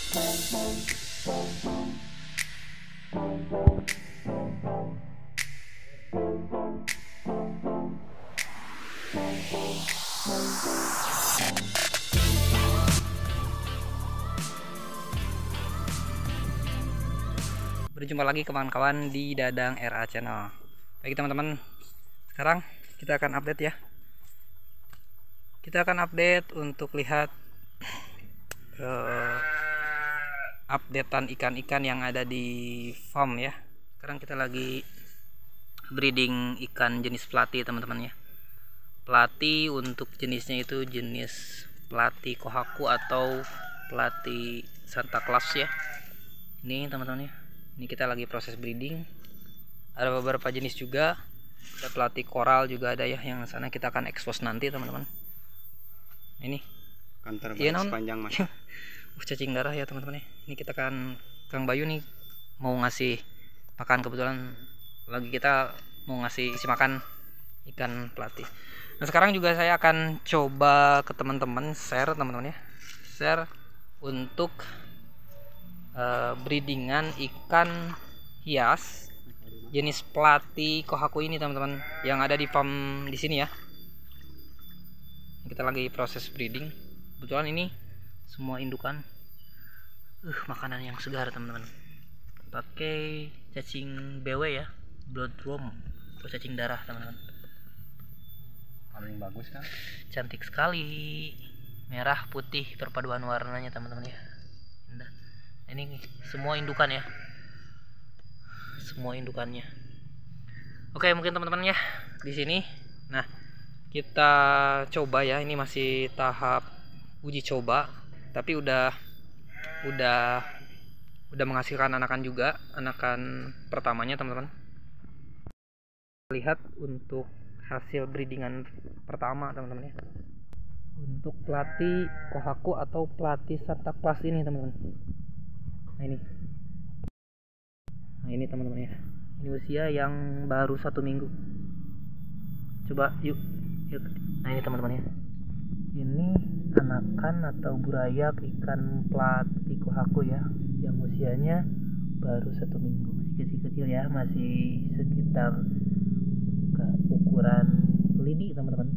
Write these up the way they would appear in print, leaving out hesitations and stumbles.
Berjumpa lagi kawan-kawan di Dadang RA Channel. Baik teman-teman, sekarang kita akan update ya. Kita akan update untuk lihat updatean ikan-ikan yang ada di farm ya. Sekarang kita lagi breeding ikan jenis pelati teman-teman ya. Pelati untuk jenisnya itu jenis pelati kohaku atau pelati Santa Claus ya. Ini teman-teman ya. Ini kita lagi proses breeding. Ada beberapa jenis juga. Ada pelati koral juga ada ya. Yang sana kita akan expose nanti teman-teman. Ini kan terbalik sepanjang masa. Cacing darah ya teman-teman ya. Ini kita kan Kang Bayu nih mau ngasih makan, kebetulan lagi kita mau ngasih isi makan ikan pelati. Nah sekarang juga saya akan coba ke teman-teman share teman-teman ya. Share untuk breedingan ikan hias jenis pelati kohaku ini teman-teman yang ada di farm di sini ya. Kita lagi proses breeding. Kebetulan ini semua indukan makanan yang segar teman-teman. Pakai cacing BW ya, bloodworm atau cacing darah teman-teman. Paling bagus kan? Cantik sekali, merah putih perpaduan warnanya teman-teman ya. Indah. Ini semua indukan ya, semua indukannya. Oke mungkin teman-teman ya di sini. Nah kita coba ya, ini masih tahap uji coba, tapi udah menghasilkan anakan juga, anakan pertamanya teman-teman. Lihat untuk hasil breedingan pertama teman-teman ya, untuk pelati kohaku atau pelati Santa Claus ini teman-teman. Nah ini teman-teman ya, ini usia yang baru 1 minggu. Coba yuk. Nah ini teman-teman ya, ini anakan atau burayak ikan pelati kohaku ya, yang usianya baru 1 minggu, masih kecil-kecil ya, masih sekitar ukuran lidi teman-teman.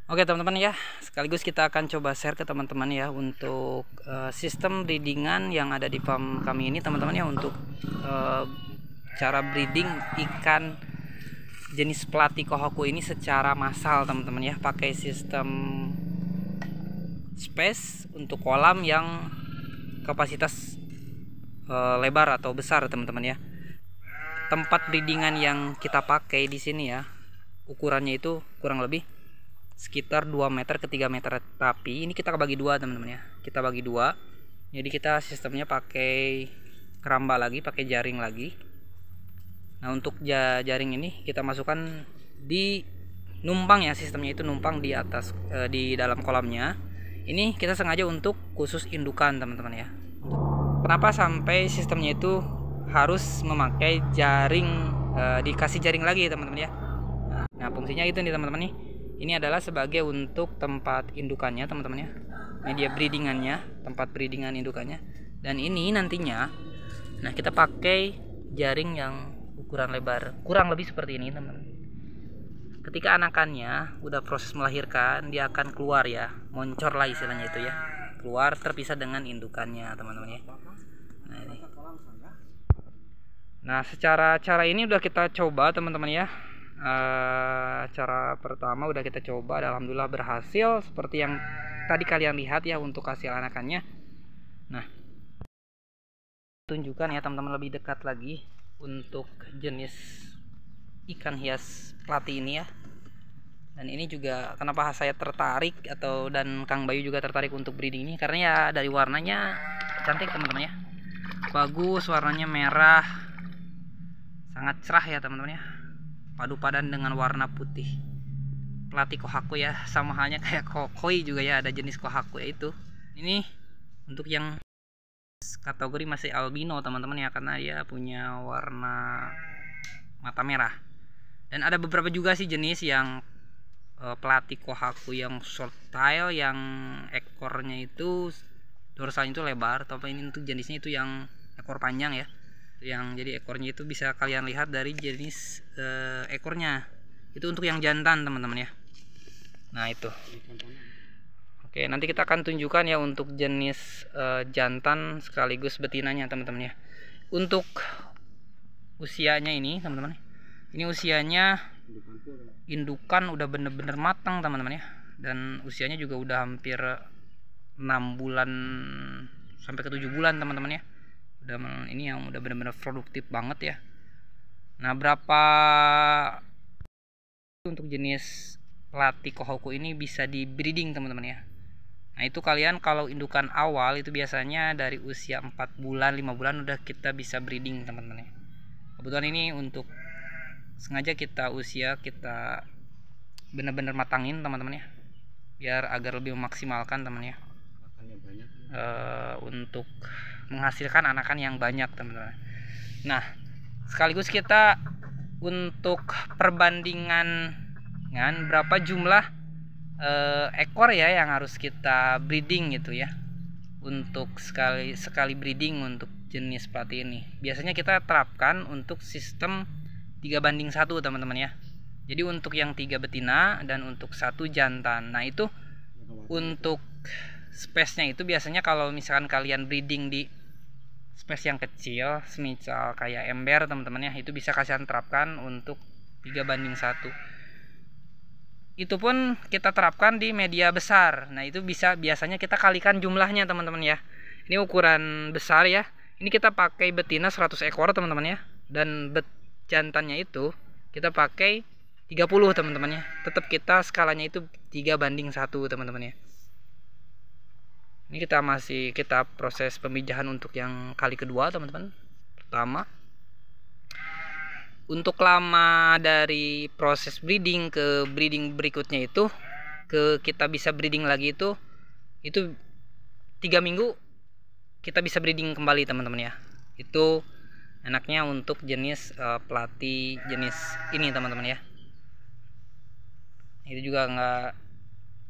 Oke teman-teman ya, sekaligus kita akan coba share ke teman-teman ya untuk sistem breedingan yang ada di farm kami ini teman-teman ya, untuk cara breeding ikan jenis pelati kohaku ini secara massal teman-teman ya, pakai sistem space untuk kolam yang kapasitas lebar atau besar teman-teman ya. Tempat breedingan yang kita pakai di sini ya, ukurannya itu kurang lebih sekitar 2 meter ke 3 meter, tapi ini kita bagi dua teman-teman ya. Kita bagi dua, jadi kita sistemnya pakai keramba lagi, pakai jaring lagi. Nah untuk jaring ini kita masukkan di numpang ya, sistemnya itu numpang di atas di dalam kolamnya. Ini kita sengaja untuk khusus indukan teman-teman ya. Kenapa sampai sistemnya itu harus memakai jaring, dikasih jaring lagi teman-teman ya. Nah fungsinya itu nih teman-teman nih. Ini adalah sebagai untuk tempat indukannya teman-teman ya, media breedingannya, tempat breedingan indukannya. Dan ini nantinya, nah kita pakai jaring yang ukuran lebar kurang lebih seperti ini teman-teman. Ketika anakannya udah proses melahirkan, dia akan keluar ya, moncor lah istilahnya itu ya, keluar terpisah dengan indukannya teman-teman ya. Nah ini. Nah secara cara ini udah kita coba teman-teman ya. Cara pertama udah kita coba, alhamdulillah berhasil seperti yang tadi kalian lihat ya untuk hasil anakannya. Nah tunjukkan ya teman-teman lebih dekat lagi untuk jenis ikan hias pelati ini ya. Dan ini juga kenapa saya tertarik dan Kang Bayu juga tertarik untuk breeding ini, karena ya dari warnanya cantik teman-teman ya, bagus warnanya, merah sangat cerah ya teman-teman ya, padu padan dengan warna putih pelati kohaku ya, sama halnya kayak koi juga ya, ada jenis kohaku yaitu ini untuk yang kategori masih albino teman-teman ya, karena dia punya warna mata merah. Dan ada beberapa juga sih jenis yang pelati kohaku yang short tail, yang ekornya itu dorsalnya itu lebar, tapi ini untuk jenisnya itu yang ekor panjang ya. Yang jadi ekornya itu bisa kalian lihat dari jenis ekornya. Itu untuk yang jantan teman-teman ya. Nah itu. Oke, nanti kita akan tunjukkan ya untuk jenis jantan sekaligus betinanya teman-teman ya. Untuk usianya ini teman-teman, ini usianya indukan udah bener-bener matang teman-teman ya. Dan usianya juga udah hampir 6 bulan sampai ke 7 bulan teman-teman ya. Ini yang udah bener-bener produktif banget ya. Nah, berapa untuk jenis Plati Kohaku ini bisa di breeding teman-teman ya. Nah, itu kalian kalau indukan awal itu biasanya dari usia 4 bulan 5 bulan udah kita bisa breeding teman-teman ya. Kebetulan ini untuk sengaja kita bener-bener matangin teman-teman ya, biar agar lebih memaksimalkan teman ya, untuk menghasilkan anakan yang banyak teman-teman. Nah, sekaligus kita untuk perbandingan dengan berapa jumlah ekor ya yang harus kita breeding gitu ya. Untuk sekali breeding untuk jenis Plati ini biasanya kita terapkan untuk sistem 3:1 teman-teman ya. Jadi untuk yang 3 betina dan untuk 1 jantan. Nah, itu untuk space-nya itu biasanya kalau misalkan kalian breeding di space yang kecil, semisal kayak ember teman-teman ya, itu bisa kalian terapkan untuk 3:1. Itu pun kita terapkan di media besar. Nah, itu biasanya kita kalikan jumlahnya teman-teman ya. Ini ukuran besar ya. Ini kita pakai betina 100 ekor teman-teman ya. Dan jantannya itu kita pakai 30 teman-teman ya. Tetap kita skalanya itu 3:1 teman-teman ya. Ini kita proses pemijahan untuk yang kali kedua teman-teman. Pertama, untuk lama dari proses breeding ke breeding berikutnya itu kita bisa breeding lagi itu 3 minggu kita bisa breeding kembali teman-teman ya. Itu enaknya untuk jenis Plati jenis ini teman-teman ya. Itu juga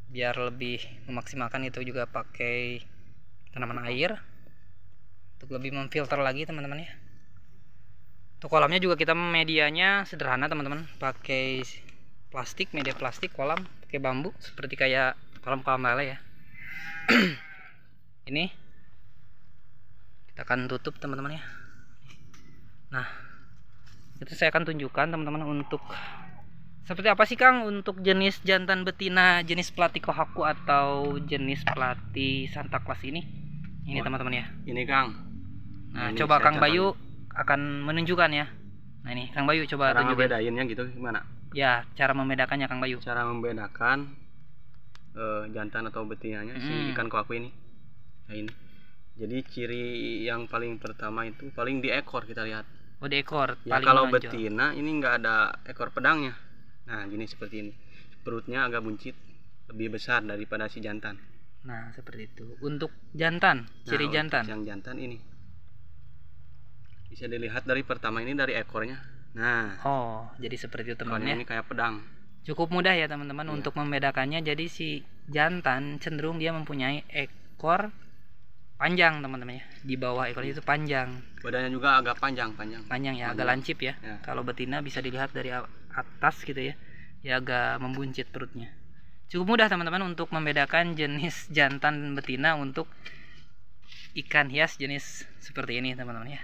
biar lebih memaksimalkan, itu juga pakai tanaman air untuk lebih memfilter lagi teman-teman ya. Untuk kolamnya juga kita medianya sederhana teman-teman, pakai media plastik kolam, pakai bambu seperti kayak kolam-kolam lele ya. Ini kita akan tutup teman-teman ya. Nah, itu saya akan tunjukkan teman-teman untuk seperti apa sih Kang untuk jenis jantan betina jenis Plati Kohaku atau jenis Plati Santa Claus ini teman-teman ya. Ini Kang. Nah, coba Kang Bayu akan menunjukkan ya. Nah, ini Kang Bayu coba cara tunjukin. membedainnya gitu gimana? Ya, cara membedakannya Kang Bayu. Cara membedakan jantan atau betinanya si ikan kohaku ini. Nah, ini. Jadi ciri yang paling pertama itu paling di ekor kita lihat. Oh, di ekor ya, paling kalau menonjol. betina ini enggak ada ekor pedangnya. Nah, gini seperti ini. Perutnya agak buncit, lebih besar daripada si jantan. Nah, seperti itu. Untuk jantan, ciri jantan. Yang jantan ini bisa dilihat dari pertama ini dari ekornya. Nah, oh, jadi seperti itu teman-teman ya. Ini kayak pedang. Cukup mudah ya teman-teman untuk membedakannya. Jadi si jantan cenderung dia mempunyai ekor panjang teman-teman ya. Di bawah ekornya itu panjang. Badannya juga agak panjang ya, agak lancip ya. Kalau betina bisa dilihat dari atas gitu ya, ya agak membuncit perutnya. Cukup mudah teman-teman untuk membedakan jenis jantan dan betina untuk ikan hias jenis seperti ini teman-teman ya.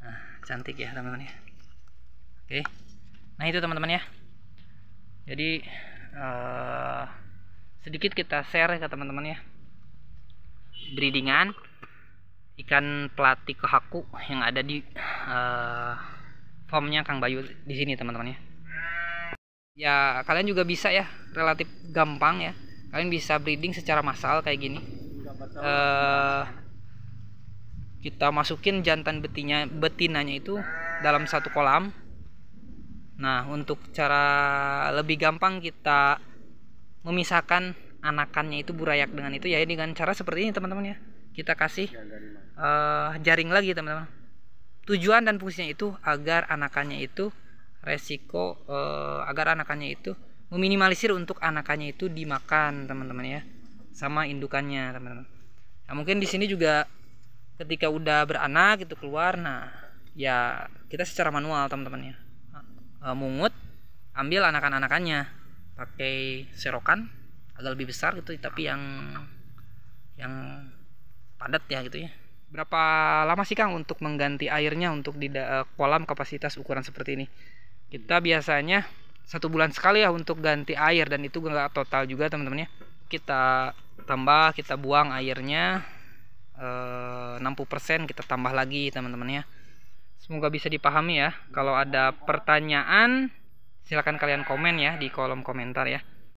Nah, cantik ya teman-teman ya. Oke, nah itu teman-teman ya. Jadi sedikit kita share ke teman-teman ya, breedingan ikan Plati Kohaku yang ada di farmnya Kang Bayu di sini teman-teman ya. Ya, kalian juga bisa ya, relatif gampang ya. Kalian bisa breeding secara massal kayak gini. Kita masukin jantan betinanya itu dalam satu kolam. Nah, untuk cara lebih gampang kita memisahkan anakannya itu burayak dengan itu ya dengan cara seperti ini teman-teman ya. Kita kasih jaring lagi teman-teman. Tujuan dan fungsinya itu agar anakannya itu meminimalisir untuk anakannya itu dimakan teman-teman ya, sama indukannya teman-teman. Nah, mungkin di sini juga ketika udah beranak itu keluar, nah ya kita secara manual teman-teman ya, mungut, ambil anakan-anakannya pakai serokan agak lebih besar gitu, tapi yang padat ya gitu ya. Berapa lama sih Kang untuk mengganti airnya untuk di kolam kapasitas ukuran seperti ini? Kita biasanya 1 bulan sekali ya untuk ganti air, dan itu nggak total juga teman-teman ya. Kita tambah, kita buang airnya 60%, kita tambah lagi teman-teman ya. Semoga bisa dipahami ya. Kalau ada pertanyaan silahkan kalian komen ya di kolom komentar ya.